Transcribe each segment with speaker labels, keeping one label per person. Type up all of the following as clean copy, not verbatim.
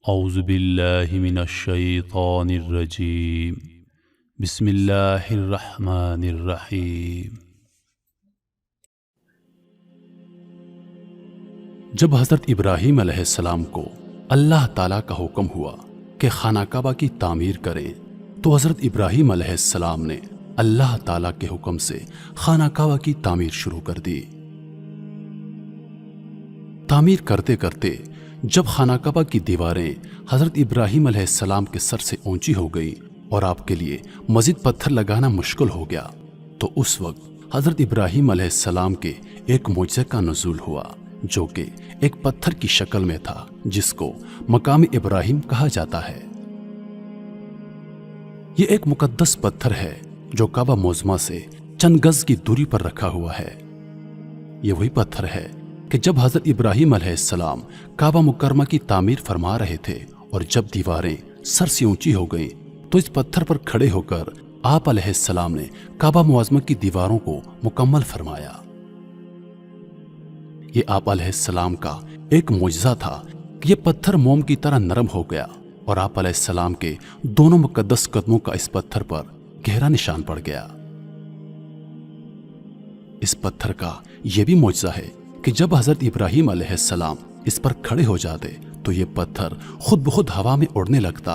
Speaker 1: اعوذ باللہ من الشیطان الرجیم بسم اللہ الرحمن الرحیم۔ جب حضرت ابراہیم علیہ السلام کو اللہ تعالیٰ کا حکم ہوا کہ خانہ کعبہ کی تعمیر کریں تو حضرت ابراہیم علیہ السلام نے اللہ تعالیٰ کے حکم سے خانہ کعبہ کی تعمیر شروع کر دی۔ تعمیر کرتے کرتے جب خانہ کعبہ کی دیواریں حضرت ابراہیم علیہ السلام کے سر سے اونچی ہو گئیں اور آپ کے لیے مزید پتھر لگانا مشکل ہو گیا تو اس وقت حضرت ابراہیم علیہ السلام کے ایک معجزے کا نزول ہوا جو کہ ایک پتھر کی شکل میں تھا جس کو مقام ابراہیم کہا جاتا ہے۔ یہ ایک مقدس پتھر ہے جو کعبہ معظمہ سے چند گز کی دوری پر رکھا ہوا ہے۔ یہ وہی پتھر ہے کہ جب حضرت ابراہیم علیہ السلام کعبہ مکرمہ کی تعمیر فرما رہے تھے اور جب دیواریں سر سے اونچی ہو گئیں تو اس پتھر پر کھڑے ہو کر آپ علیہ السلام نے کعبہ معظمہ کی دیواروں کو مکمل فرمایا۔ یہ آپ علیہ السلام کا ایک معجزہ تھا کہ یہ پتھر موم کی طرح نرم ہو گیا اور آپ علیہ السلام کے دونوں مقدس قدموں کا اس پتھر پر گہرا نشان پڑ گیا۔ اس پتھر کا یہ بھی معجزہ ہے کہ جب حضرت ابراہیم علیہ السلام اس پر کھڑے ہو جاتے تو یہ پتھر خود بخود ہوا میں اڑنے لگتا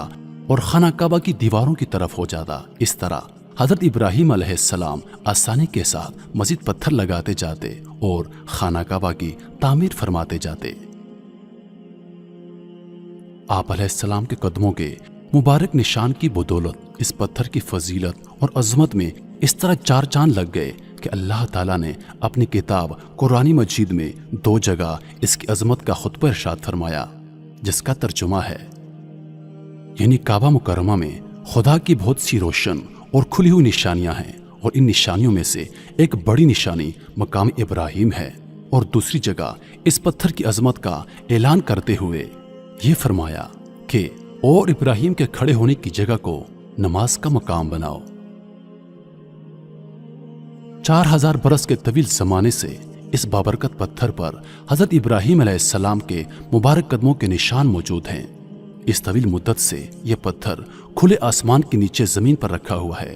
Speaker 1: اور خانہ کعبہ کی دیواروں کی طرف ہو جاتا۔ اس طرح حضرت ابراہیم علیہ السلام آسانی کے ساتھ مزید پتھر لگاتے جاتے اور خانہ کعبہ کی تعمیر فرماتے جاتے۔ آپ علیہ السلام کے قدموں کے مبارک نشان کی بدولت اس پتھر کی فضیلت اور عظمت میں اس طرح چار چاند لگ گئے کہ اللہ تعالیٰ نے اپنی کتاب قرآن مجید میں 2 جگہ اس کی عظمت کا خطبہ ارشاد فرمایا جس کا ترجمہ ہے، یعنی کعبہ مکرمہ میں خدا کی بہت سی روشن اور کھلی ہوئی نشانیاں ہیں اور ان نشانیوں میں سے ایک بڑی نشانی مقام ابراہیم ہے، اور دوسری جگہ اس پتھر کی عظمت کا اعلان کرتے ہوئے یہ فرمایا کہ اور ابراہیم کے کھڑے ہونے کی جگہ کو نماز کا مقام بناؤ۔ 4000 برس کے طویل زمانے سے اس بابرکت پتھر پر حضرت ابراہیم علیہ السلام کے مبارک قدموں کے نشان موجود ہیں۔ اس طویل مدت سے یہ پتھر کھلے آسمان کے نیچے زمین پر رکھا ہوا ہے۔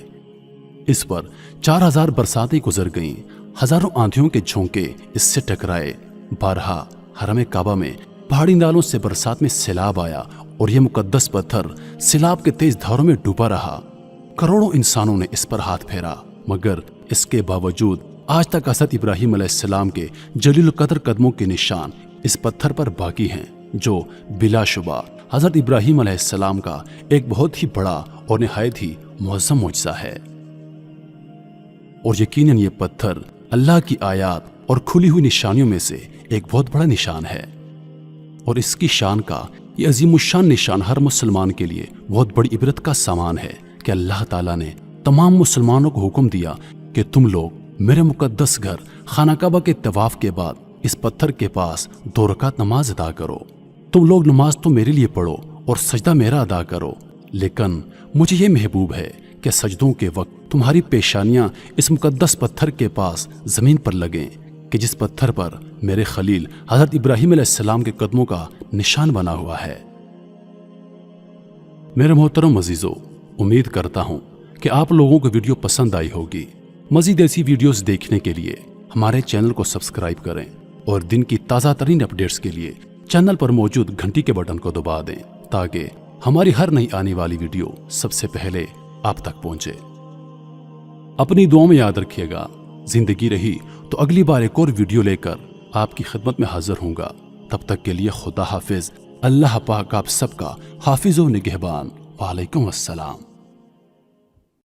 Speaker 1: اس پر 4000 برساتیں گزر گئیں، ہزاروں آندھیوں کے جھونکے اس سے ٹکرائے، بارہا حرم کعبہ میں پہاڑی نالوں سے برسات میں سیلاب آیا اور یہ مقدس پتھر سیلاب کے تیز دھاروں میں ڈوبا رہا۔ کروڑوں انسانوں نے اس پر ہاتھ پھیرا، مگر اس کے باوجود آج تک حضرت ابراہیم علیہ السلام کے جلیل القدر قدموں کے نشان اس پتھر پر باقی ہیں، جو بلا شبہ حضرت ابراہیم علیہ السلام کا ایک بہت ہی بڑا اور نہایت ہی معظم معجزہ ہے۔ اور یقیناً یہ پتھر اللہ کی آیات اور کھلی ہوئی نشانیوں میں سے ایک بہت بڑا نشان ہے، اور اس کی شان کا یہ عظیم الشان نشان ہر مسلمان کے لیے بہت بڑی عبرت کا سامان ہے کہ اللہ تعالیٰ نے تمام مسلمانوں کو حکم دیا کہ تم لوگ میرے مقدس گھر خانہ کعبہ کے طواف کے بعد اس پتھر کے پاس 2 رکعت نماز ادا کرو۔ تم لوگ نماز تو میرے لیے پڑھو اور سجدہ میرا ادا کرو، لیکن مجھے یہ محبوب ہے کہ سجدوں کے وقت تمہاری پیشانیاں اس مقدس پتھر کے پاس زمین پر لگیں کہ جس پتھر پر میرے خلیل حضرت ابراہیم علیہ السلام کے قدموں کا نشان بنا ہوا ہے۔ میرے محترم عزیزو، امید کرتا ہوں کہ آپ لوگوں کو ویڈیو پسند آئی ہوگی۔ مزید ایسی ویڈیوز دیکھنے کے لیے ہمارے چینل کو سبسکرائب کریں اور دن کی تازہ ترین اپڈیٹس کے لیے چینل پر موجود گھنٹی کے بٹن کو دبا دیں تاکہ ہماری ہر نئی آنے والی ویڈیو سب سے پہلے آپ تک پہنچے۔ اپنی دعاؤں میں یاد رکھیے گا، زندگی رہی تو اگلی بار ایک اور ویڈیو لے کر آپ کی خدمت میں حاضر ہوں گا۔ تب تک کے لیے خدا حافظ۔ اللہ پاک آپ سب کا حافظ و نگہبان۔ وعلیکم السلام۔